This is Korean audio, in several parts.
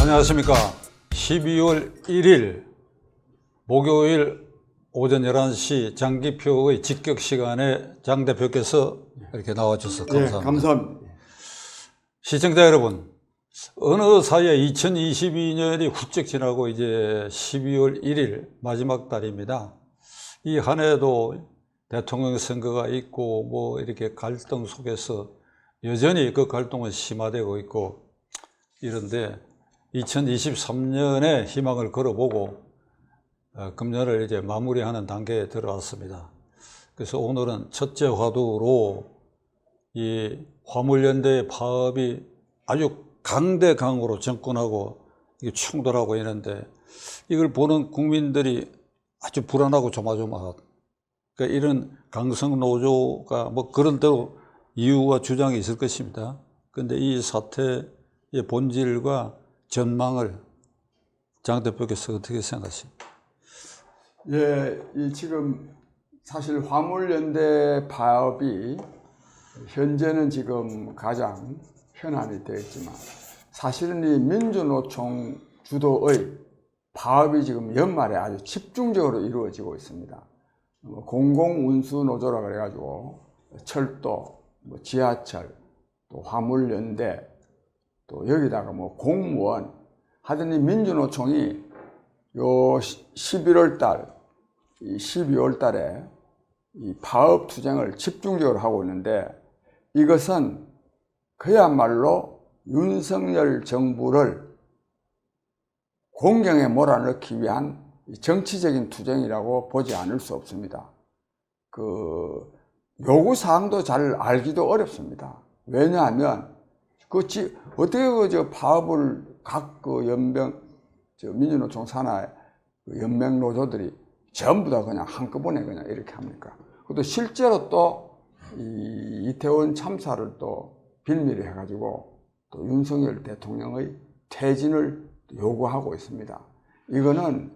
안녕하십니까. 12월 1일 목요일 오전 11시 장기표의 직격 시간에 장 대표께서 이렇게 나와주셔서 감사합니다. 네, 감사합니다. 시청자 여러분, 어느 사이에 2022년이 훌쩍 지나고 이제 12월 1일 마지막 달입니다. 이 한 해도 대통령 선거가 있고 뭐 이렇게 갈등 속에서 여전히 그 갈등은 심화되고 있고 이런데 2023년에 희망을 걸어보고 금년을 이제 마무리하는 단계에 들어왔습니다. 그래서 오늘은 첫째 화두로 이 화물연대의 파업이 아주 강대강으로 정권하고 충돌하고 있는데 이걸 보는 국민들이 아주 불안하고 조마조마하고 그러니까 이런 강성노조가 뭐 그런 대로 이유와 주장이 있을 것입니다. 그런데 이 사태의 본질과 전망을 장 대표께서 어떻게 생각하십니까? 예, 지금 사실 화물연대 파업이 현재는 지금 가장 현안이 되었지만 사실은 이 민주노총 주도의 파업이 지금 연말에 아주 집중적으로 이루어지고 있습니다. 공공운수노조라 그래가지고 철도, 지하철, 또 화물연대, 또 여기다가 뭐 공무원 하여튼 이 민주노총이 요 11월 달, 12월 달에 이 파업 투쟁을 집중적으로 하고 있는데 이것은 그야말로 윤석열 정부를 공경에 몰아넣기 위한 정치적인 투쟁이라고 보지 않을 수 없습니다. 그 요구사항도 잘 알기도 어렵습니다. 왜냐하면 어떻게 저 파업을 각 연맹, 민주노총 산하의 연맹 노조들이 전부 다 그냥 한꺼번에 그냥 이렇게 합니까? 그것도 실제로 또 이태원 참사를 또 빌미로 해가지고 또 윤석열 대통령의 퇴진을 요구하고 있습니다. 이거는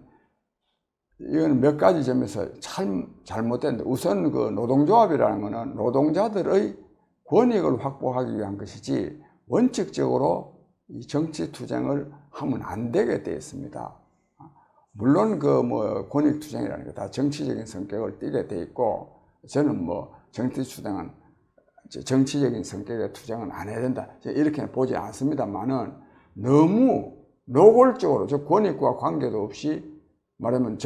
몇 가지 점에서 참 잘못됐는데 우선 그 노동조합이라는 것은 노동자들의 권익을 확보하기 위한 것이지 원칙적으로 이 정치 투쟁을 하면 안 되게 되어 있습니다. 물론 그 권익 투쟁이라는 게 다 정치적인 성격을 띠게 돼 있고 저는 정치적인 성격의 투쟁은 안 해야 된다 이렇게는 보지 않습니다만은 너무 노골적으로 저 권익과 관계도 없이 말하면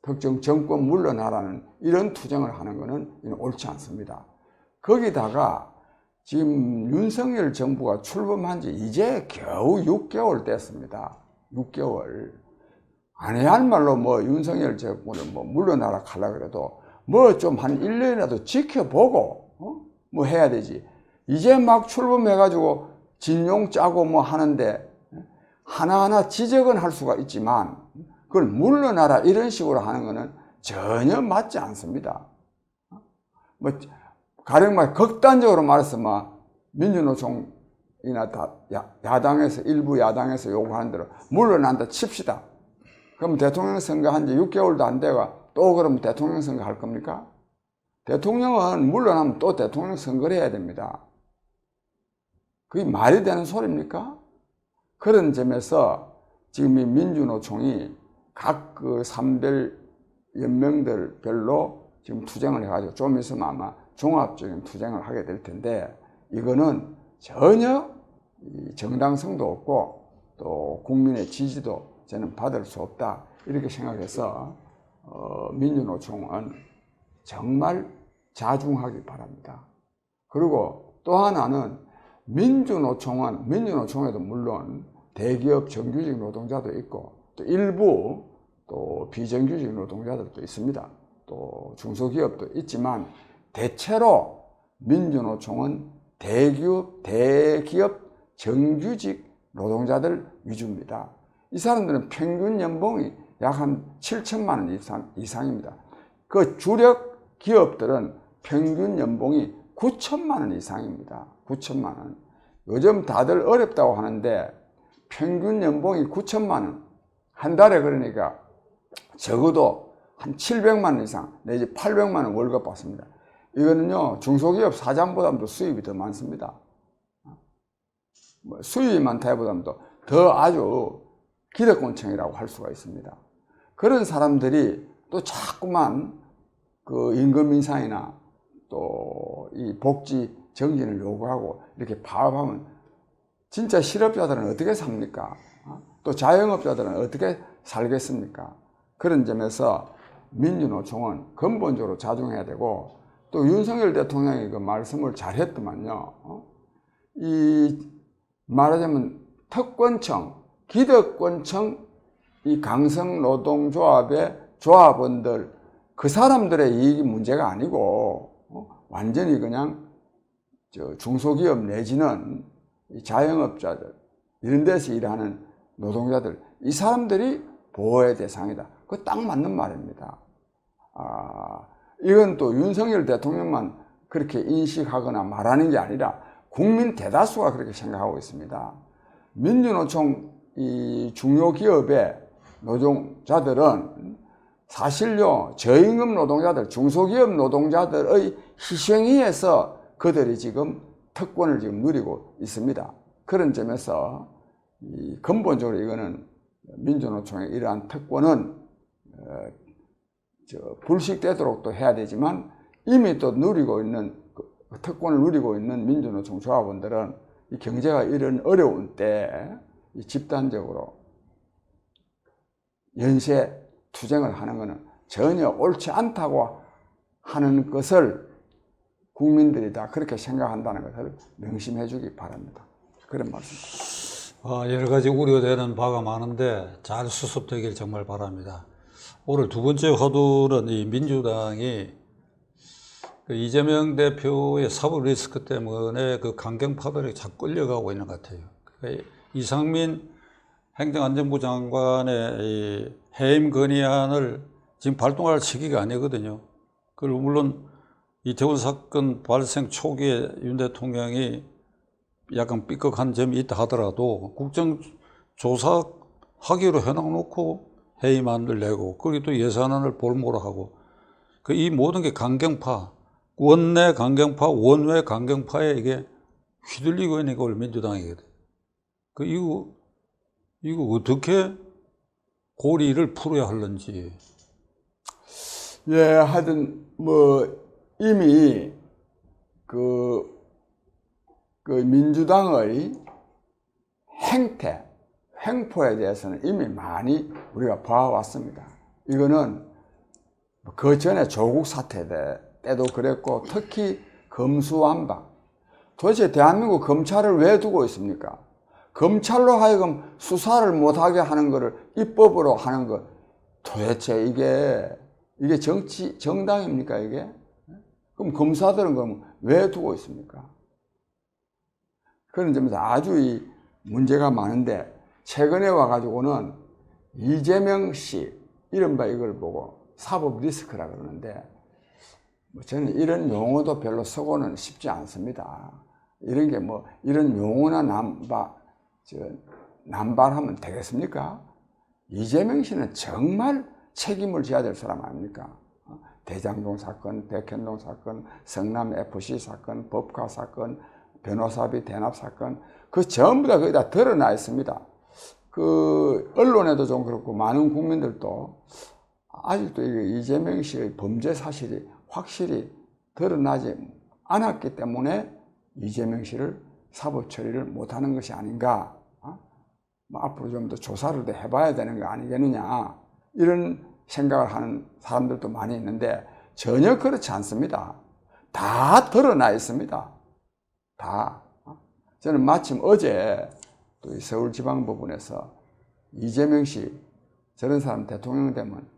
특정 정권 물러나라는 이런 투쟁을 하는 것은 옳지 않습니다. 거기다가 지금 윤석열 정부가 출범한 지 이제 겨우 6개월 됐습니다. 6개월. 아니야말로 윤석열 정부는 물러나라 하려고 그래도 좀 한 1년이라도 지켜보고 해야 되지. 이제 막 출범해가지고 진용 짜고 하는데 하나하나 지적은 할 수가 있지만 그걸 물러나라 이런 식으로 하는 것은 전혀 맞지 않습니다. 가령 극단적으로 말해서 민주노총이나 다 야당에서 일부 야당에서 요구하는 대로 물러난다 칩시다. 그럼 대통령 선거 한 지 6개월도 안 돼가 또 그럼 대통령 선거 할 겁니까? 대통령은 물러나면 또 대통령 선거를 해야 됩니다. 그게 말이 되는 소리입니까? 그런 점에서 지금 이 민주노총이 각 산별 연맹들별로 지금 투쟁을 해가지고 좀 있으면 아마 종합적인 투쟁을 하게 될 텐데 이거는 전혀 정당성도 없고 또 국민의 지지도 저는 받을 수 없다 이렇게 생각해서 민주노총은 정말 자중하기 바랍니다. 그리고 또 하나는 민주노총에도 물론 대기업 정규직 노동자도 있고 또 일부 또 비정규직 노동자들도 있습니다. 또 중소기업도 있지만 대체로 민주노총은 대기업 정규직 노동자들 위주입니다. 이 사람들은 평균 연봉이 약 한 7천만 원 이상입니다. 그 주력 기업들은 평균 연봉이 9천만 원 이상입니다. 9천만 원. 요즘 다들 어렵다고 하는데 평균 연봉이 9천만 원. 한 달에 그러니까 적어도 한 700만 원 이상 내지 800만 원 월급 받습니다. 이거는요 중소기업 사장보다도 수입이 더 많습니다. 뭐 수입이 많다기보다는 더 아주 기득권층이라고 할 수가 있습니다. 그런 사람들이 또 자꾸만 그 임금 인상이나 또 이 복지 정진을 요구하고 이렇게 파업하면 진짜 실업자들은 어떻게 삽니까? 또 자영업자들은 어떻게 살겠습니까? 그런 점에서 민주노총은 근본적으로 자중해야 되고, 또 윤석열 대통령이 그 말씀을 잘했더만요. 이 말하자면 특권층, 기득권층, 이 강성노동조합의 조합원들, 그 사람들의 이익이 문제가 아니고 완전히 그냥 중소기업 내지는 이 자영업자들, 이런 데서 일하는 노동자들, 이 사람들이 보호의 대상이다. 그거 딱 맞는 말입니다. 이건 또 윤석열 대통령만 그렇게 인식하거나 말하는 게 아니라 국민 대다수가 그렇게 생각하고 있습니다. 민주노총 이 중요기업의 노동자들은 사실요, 저임금 노동자들, 중소기업 노동자들의 희생에 의해서 그들이 지금 특권을 지금 누리고 있습니다. 그런 점에서 이 근본적으로 이거는 민주노총의 이러한 특권은 불식되도록 또 해야 되지만, 이미 또 누리고 있는 그 특권을 누리고 있는 민주노총 조합원들은 이 경제가 이런 어려운 때 이 집단적으로 연쇄 투쟁을 하는 것은 전혀 옳지 않다고 하는 것을 국민들이 다 그렇게 생각한다는 것을 명심해 주기 바랍니다. 그런 말씀입니다. 여러 가지 우려되는 바가 많은데 잘 수습되길 정말 바랍니다. 오늘 두 번째 화두는 이 민주당이 그 이재명 대표의 사법 리스크 때문에 그 강경파들이 자꾸 끌려가고 있는 것 같아요. 이상민 행정안전부 장관의 이 해임 건의안을 지금 발동할 시기가 아니거든요. 그리고 물론 이태원 사건 발생 초기에 윤 대통령이 약간 삐걱한 점이 있다 하더라도 국정조사하기로 해놓고 해임안을 내고, 그리고 또 예산안을 볼모로 하고, 이 모든 게 강경파, 원내 강경파, 원외 강경파에 이게 휘둘리고 있는 게 민주당이거든. 이거 어떻게 고리를 풀어야 하는지. 예, 하여튼 이미 민주당의 횡포에 대해서는 이미 많이 우리가 봐왔습니다. 이거는 그 전에 조국 사태 때도 그랬고, 특히 검수완박. 도대체 대한민국 검찰을 왜 두고 있습니까? 검찰로 하여금 수사를 못하게 하는 것을 입법으로 하는 것, 도대체 이게 정당입니까, 이게? 그럼 검사들은 그럼 왜 두고 있습니까? 그런 점에서 아주 이 문제가 많은데, 최근에 와가지고는 이재명 씨, 이른바 이걸 보고 사법 리스크라 그러는데, 저는 이런 용어도 별로 쓰고는 싶지 않습니다. 이런 게 이런 용어나 남발하면 되겠습니까? 이재명 씨는 정말 책임을 져야 될 사람 아닙니까? 대장동 사건, 백현동 사건, 성남 FC 사건, 법카 사건, 변호사비 대납 사건, 그 전부 다 거기다 드러나 있습니다. 그 언론에도 좀 그렇고 많은 국민들도 아직도 이재명 씨의 범죄 사실이 확실히 드러나지 않았기 때문에 이재명 씨를 사법 처리를 못하는 것이 아닌가, 앞으로 좀 더 조사를 더 해봐야 되는 거 아니겠느냐, 이런 생각을 하는 사람들도 많이 있는데 전혀 그렇지 않습니다. 다 드러나 있습니다. 다. 저는 마침 어제 또 이 서울지방법원에서 이재명 씨 저런 사람 대통령 되면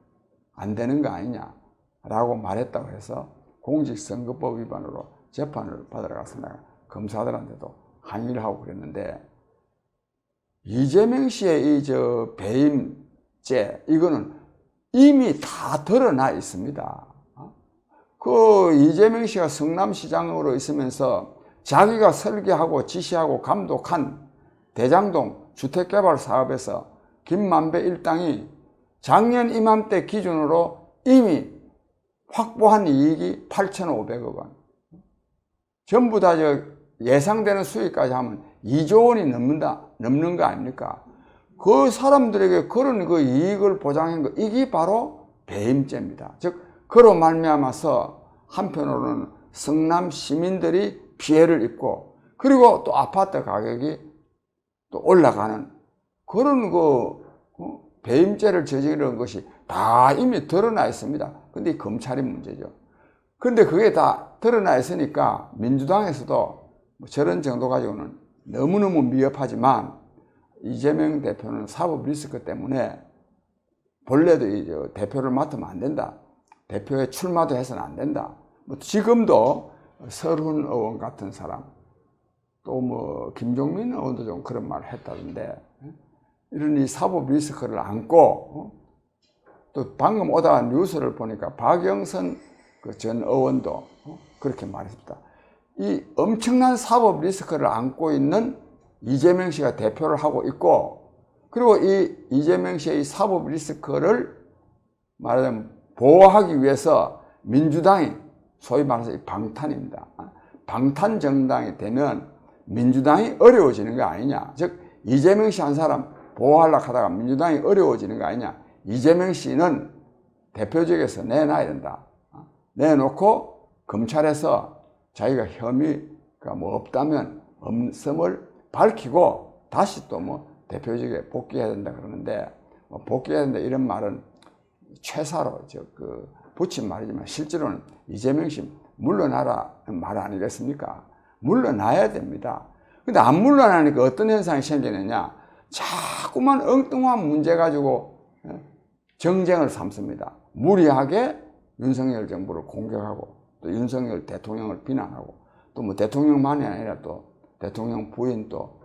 안 되는 거 아니냐라고 말했다고 해서 공직선거법 위반으로 재판을 받으러 가서 내가 검사들한테도 항의를 하고 그랬는데, 이재명 씨의 배임죄, 이거는 이미 다 드러나 있습니다. 그 이재명 씨가 성남시장으로 있으면서 자기가 설계하고 지시하고 감독한 대장동 주택개발 사업에서 김만배 일당이 작년 이맘때 기준으로 이미 확보한 이익이 8,500억 원. 전부 다 예상되는 수익까지 하면 2조 원이 넘는 거 아닙니까? 그 사람들에게 그런 그 이익을 보장한 거, 이게 바로 배임죄입니다. 즉, 그로 말미암아서 한편으로는 성남 시민들이 피해를 입고, 그리고 또 아파트 가격이 또 올라가는 그런 배임죄를 저지르는 것이 다 이미 드러나 있습니다. 근데 검찰이 문제죠. 근데 그게 다 드러나 있으니까 민주당에서도 저런 정도 가지고는 너무너무 미흡하지만 이재명 대표는 사법 리스크 때문에 본래도 이 대표를 맡으면 안 된다. 대표에 출마도 해서는 안 된다. 뭐 지금도 설훈 의원 같은 사람, 또 김종민 의원도 좀 그런 말을 했다던데, 이런 이 사법 리스크를 안고, 또 방금 오다가 뉴스를 보니까 박영선 그 전 의원도 그렇게 말했습니다. 이 엄청난 사법 리스크를 안고 있는 이재명 씨가 대표를 하고 있고, 그리고 이 이재명 씨의 사법 리스크를 말하자면 보호하기 위해서 민주당이 소위 말해서 방탄입니다. 방탄 정당이 되면 민주당이 어려워지는 거 아니냐. 즉 이재명 씨 한 사람 보호하려고 하다가 민주당이 어려워지는 거 아니냐. 이재명 씨는 대표직에서 내놔야 된다. 내놓고 검찰에서 자기가 혐의가 없다면 없음을 밝히고 다시 또 대표직에 복귀해야 된다 그러는데, 복귀해야 된다 이런 말은 최사로 붙인 말이지만 실제로는 이재명 씨 물러나라는 말 아니겠습니까? 물러나야 됩니다. 근데 안 물러나니까 어떤 현상이 생기느냐? 자꾸만 엉뚱한 문제 가지고 정쟁을 삼습니다. 무리하게 윤석열 정부를 공격하고 또 윤석열 대통령을 비난하고, 또 대통령만이 아니라 또 대통령 부인 또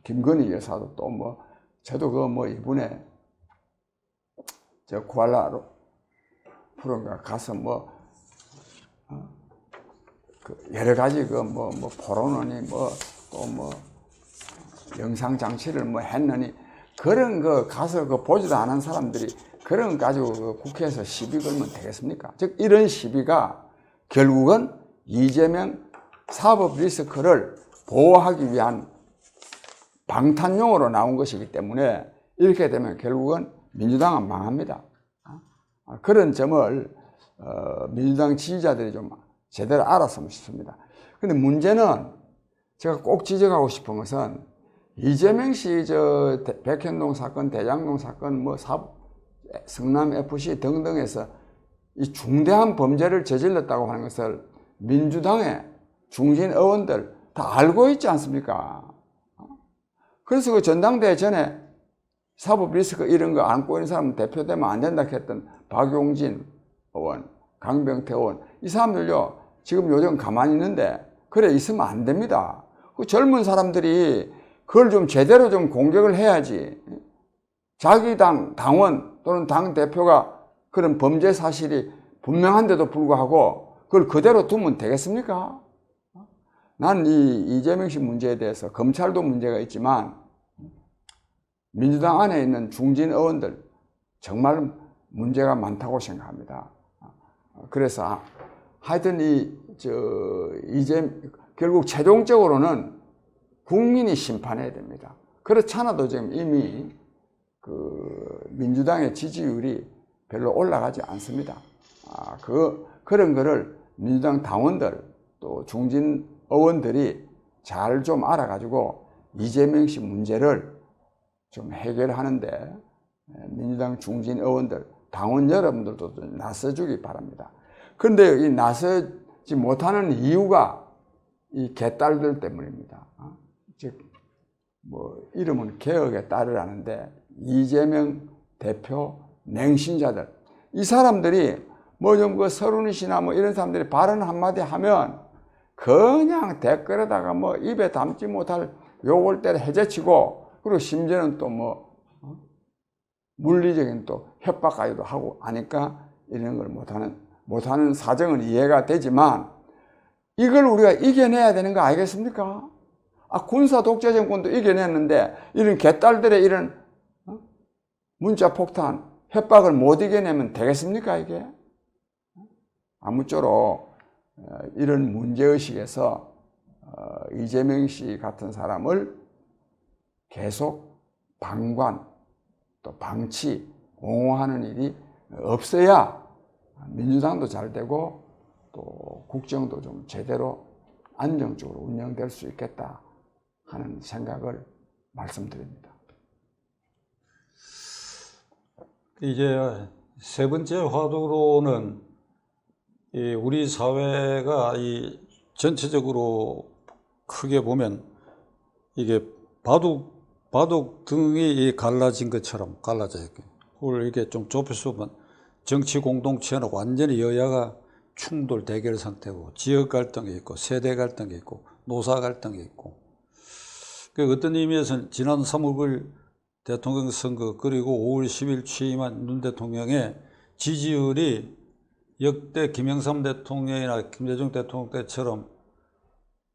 김건희 여사도 또 저도 이번에 저 쿠알라루 프로인가 가서 여러 가지 포로노니 영상 장치를 했느니, 그런 거 가서 보지도 않은 사람들이 그런 거 가지고 국회에서 시비 걸면 되겠습니까? 즉 이런 시비가 결국은 이재명 사법 리스크를 보호하기 위한 방탄용으로 나온 것이기 때문에 이렇게 되면 결국은 민주당은 망합니다. 그런 점을 민주당 지지자들이 좀 제대로 알았으면 싶습니다. 근데 문제는 제가 꼭 지적하고 싶은 것은 이재명 씨 백현동 사건, 대장동 사건, 성남 FC 등등에서 이 중대한 범죄를 저질렀다고 하는 것을 민주당의 중진 의원들 다 알고 있지 않습니까? 그래서 그 전당대회 전에 사법 리스크 이런 거 안고 있는 사람 대표되면 안 된다 했던 박용진 의원, 강병태 의원, 이 사람들요 지금 요즘 가만히 있는데 그래 있으면 안 됩니다. 그 젊은 사람들이 그걸 좀 제대로 좀 공격을 해야지. 자기 당원 또는 당 대표가 그런 범죄 사실이 분명한데도 불구하고 그걸 그대로 두면 되겠습니까? 난 이 이재명 씨 문제에 대해서 검찰도 문제가 있지만 민주당 안에 있는 중진 의원들 정말 문제가 많다고 생각합니다. 그래서 하여튼 결국 최종적으로는 국민이 심판해야 됩니다. 그렇지 않아도 지금 이미 민주당의 지지율이 별로 올라가지 않습니다. 그런 거를 민주당 당원들 또 중진 의원들이 잘 좀 알아가지고 이재명 씨 문제를 좀 해결하는데 민주당 중진 의원들, 당원 여러분들도 나서주기 바랍니다. 그런데 이 나서지 못하는 이유가 이 개딸들 때문입니다. 즉, 이름은 개혁의 딸이라는데 이재명 대표 냉신자들, 이 사람들이 설훈이 씨나 이런 사람들이 발언 한마디 하면 그냥 댓글에다가 입에 담지 못할 욕을 때려 해제치고, 그리고 심지어는 또 물리적인 또 협박까지도 하고 하니까 이런 걸 못하는 사정은 이해가 되지만 이걸 우리가 이겨내야 되는 거 아니겠습니까? 군사 독재 정권도 이겨냈는데 이런 개딸들의 이런 문자 폭탄, 협박을 못 이겨내면 되겠습니까, 이게? 아무쪼록 이런 문제의식에서 이재명 씨 같은 사람을 계속 방관 또 방치, 옹호하는 일이 없어야 민주당도 잘 되고 또 국정도 좀 제대로 안정적으로 운영될 수 있겠다 하는 생각을 말씀드립니다. 이제 세 번째 화두로는 우리 사회가 이 전체적으로 크게 보면 이게 바둑 등이 갈라진 것처럼 갈라져 있고, 그걸 이렇게 좀 좁혀서 보면 정치 공동체는 완전히 여야가 충돌 대결 상태고, 지역 갈등이 있고, 세대 갈등이 있고, 노사 갈등이 있고. 그 어떤 의미에서는 지난 3월 9일 대통령 선거 그리고 5월 10일 취임한 윤 대통령의 지지율이 역대 김영삼 대통령이나 김대중 대통령 때처럼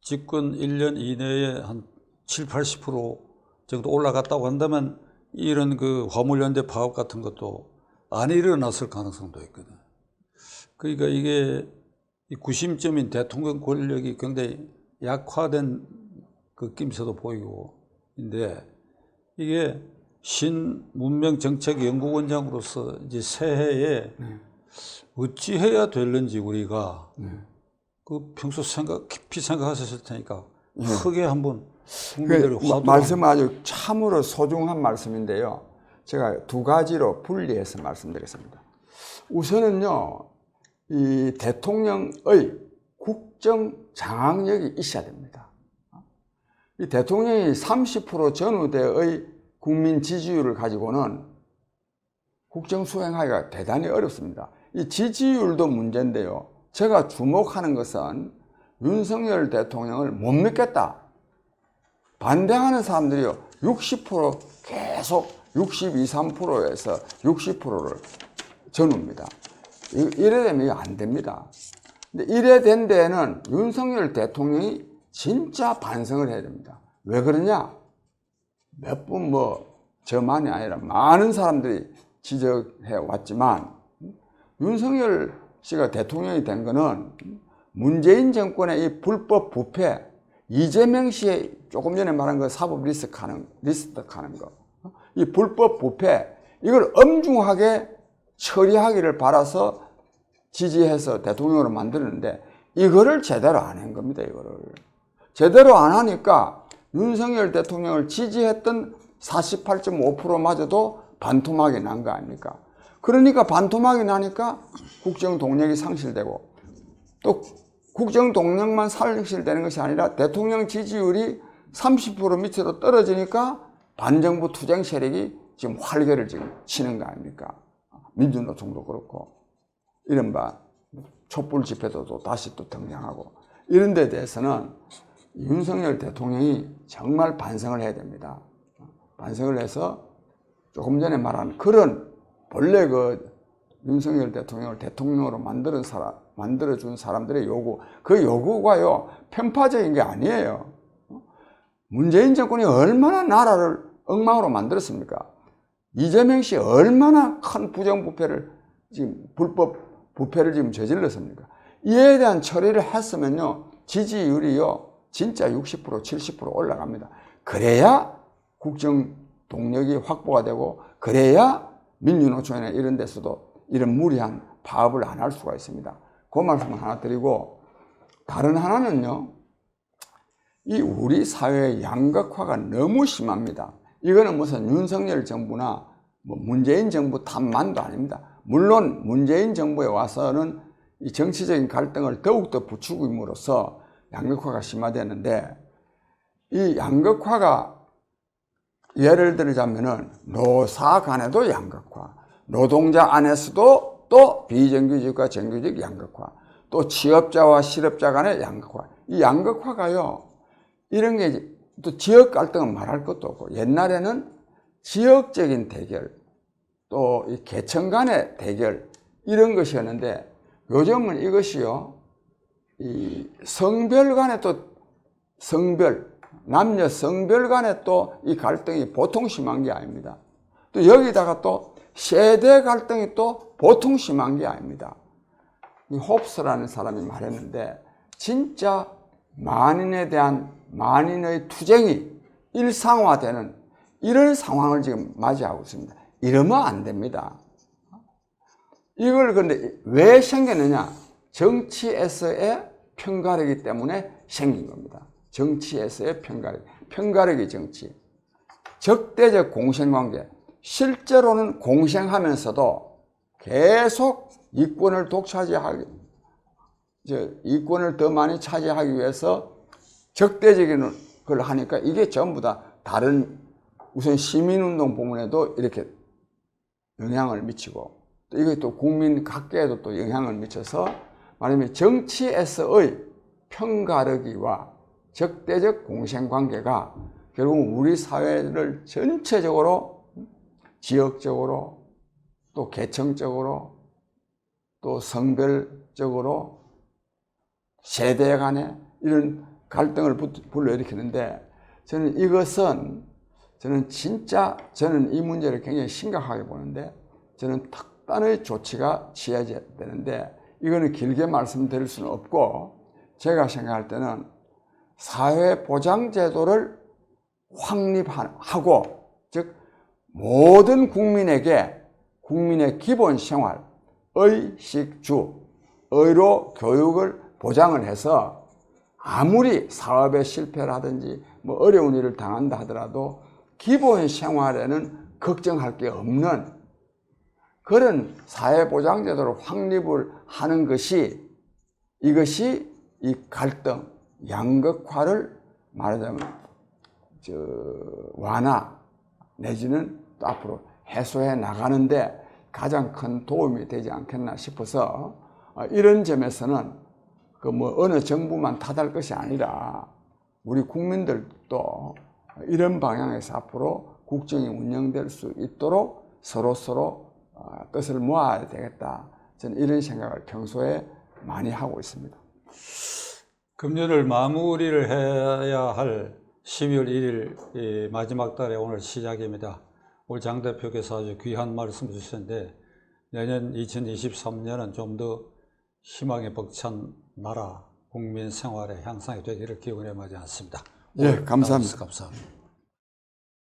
집권 1년 이내에 한 7, 80% 정도 올라갔다고 한다면 이런 그 화물연대 파업 같은 것도 안 일어났을 가능성도 있거든. 그러니까 이게 구심점인 대통령 권력이 굉장히 약화된 그 낌새도 보이고, 인데 이게 신문명정책연구원장으로서 이제 새해에 어찌 해야 될는지 우리가 그 평소 깊이 생각하셨을 테니까 크게 한번 말씀 아주 참으로 소중한 말씀인데요. 제가 두 가지로 분리해서 말씀드리겠습니다. 우선은요, 이 대통령의 국정 장악력이 있어야 됩니다. 이 대통령이 30% 전후대의 국민 지지율을 가지고는 국정 수행하기가 대단히 어렵습니다. 이 지지율도 문제인데요. 제가 주목하는 것은 윤석열 대통령을 못 믿겠다. 반대하는 사람들이요. 60% 계속 62, 3%에서 60%를 전후입니다. 이래 되면 안 됩니다. 근데 이래 된 데에는 윤석열 대통령이 진짜 반성을 해야 됩니다. 왜 그러냐? 몇 분 저만이 아니라 많은 사람들이 지적해 왔지만 윤석열 씨가 대통령이 된 거는 문재인 정권의 이 불법 부패, 이재명 씨의 조금 전에 말한 그 사법 리스크하는 거, 이 불법 부패, 이걸 엄중하게 처리하기를 바라서 지지해서 대통령으로 만들었는데 이거를 제대로 안 한 겁니다. 이거를 제대로 안 하니까 윤석열 대통령을 지지했던 48.5%마저도 반토막이 난 거 아닙니까? 그러니까 반토막이 나니까 국정 동력이 상실되고, 또 국정 동력만 상실되는 것이 아니라 대통령 지지율이 30% 밑으로 떨어지니까 반정부 투쟁 세력이 지금 활개를 지금 치는 거 아닙니까? 민주노총도 그렇고, 이른바 촛불 집회도 또 다시 또 등장하고, 이런 데 대해서는 윤석열 대통령이 정말 반성을 해야 됩니다. 반성을 해서 조금 전에 말한 그런 본래 그 윤석열 대통령을 대통령으로 만들어준 사람들의 요구, 그 요구가요, 편파적인 게 아니에요. 문재인 정권이 얼마나 나라를 엉망으로 만들었습니까? 이재명 씨 얼마나 큰 부정부패를 지금 불법 부패를 지금 저질렀습니까? 이에 대한 처리를 했으면요, 지지율이요, 진짜 60%, 70% 올라갑니다. 그래야 국정 동력이 확보가 되고, 그래야 민주노총이나 이런 데서도 이런 무리한 파업을 안 할 수가 있습니다. 그 말씀을 하나 드리고, 다른 하나는요, 이 우리 사회의 양극화가 너무 심합니다. 이거는 무슨 윤석열 정부나 문재인 정부 탓만도 아닙니다. 물론 문재인 정부에 와서는 이 정치적인 갈등을 더욱더 부추김으로써 양극화가 심화되는데, 이 양극화가 예를 들자면은 노사 간에도 양극화, 노동자 안에서도 또 비정규직과 정규직 양극화, 또 취업자와 실업자 간의 양극화. 이 양극화가요, 이런 게 또 지역 갈등은 말할 것도 없고, 옛날에는 지역적인 대결, 또 이 계층 간의 대결, 이런 것이었는데, 요즘은 이것이요, 이 성별 간에 또 남녀 성별 간에 또 이 갈등이 보통 심한 게 아닙니다. 또 여기다가 또 세대 갈등이 또 보통 심한 게 아닙니다. 이 홉스라는 사람이 말했는데, 진짜 만인에 대한 만인의 투쟁이 일상화되는 이런 상황을 지금 맞이하고 있습니다. 이러면 안 됩니다. 이걸 근데 왜 생겼느냐? 정치에서의 편가르기 때문에 생긴 겁니다. 정치에서의 편가르기 정치. 적대적 공생관계. 실제로는 공생하면서도 계속 이권을 이권을 더 많이 차지하기 위해서 적대적인 걸 하니까 이게 전부 다 다른 우선 시민운동 부분에도 이렇게 영향을 미치고 또 이게 또 국민 각계에도 또 영향을 미쳐서 말하자면 정치에서의 편가르기와 적대적 공생관계가 결국 우리 사회를 전체적으로 지역적으로 또 계층적으로 또 성별적으로 세대 간에 이런 갈등을 불러일으키는데 저는 이것은 저는 이 문제를 굉장히 심각하게 보는데 저는 특단의 조치가 취해져야 되는데 이거는 길게 말씀드릴 수는 없고 제가 생각할 때는 사회보장제도를 확립하고 즉 모든 국민에게 국민의 기본 생활, 의식주, 의료 교육을 보장을 해서 아무리 사업에 실패를 하든지 뭐 어려운 일을 당한다 하더라도 기본 생활에는 걱정할 게 없는 그런 사회보장제도를 확립을 하는 것이 이것이 이 갈등, 양극화를 말하자면 완화 내지는 또 앞으로 해소해 나가는데 가장 큰 도움이 되지 않겠나 싶어서 이런 점에서는 그 뭐 어느 정부만 탓할 것이 아니라 우리 국민들도 이런 방향에서 앞으로 국정이 운영될 수 있도록 서로 뜻을 모아야 되겠다. 저는 이런 생각을 평소에 많이 하고 있습니다. 금년을 마무리를 해야 할 12월 1일 마지막 달에 오늘 시작입니다. 오늘 장 대표께서 아주 귀한 말씀 주셨는데 내년 2023년은 좀 더 희망에 벅찬 나라, 국민 생활의 향상이 되기를 기원해 마지 않습니다. 예, 감사합니다. 감사합니다.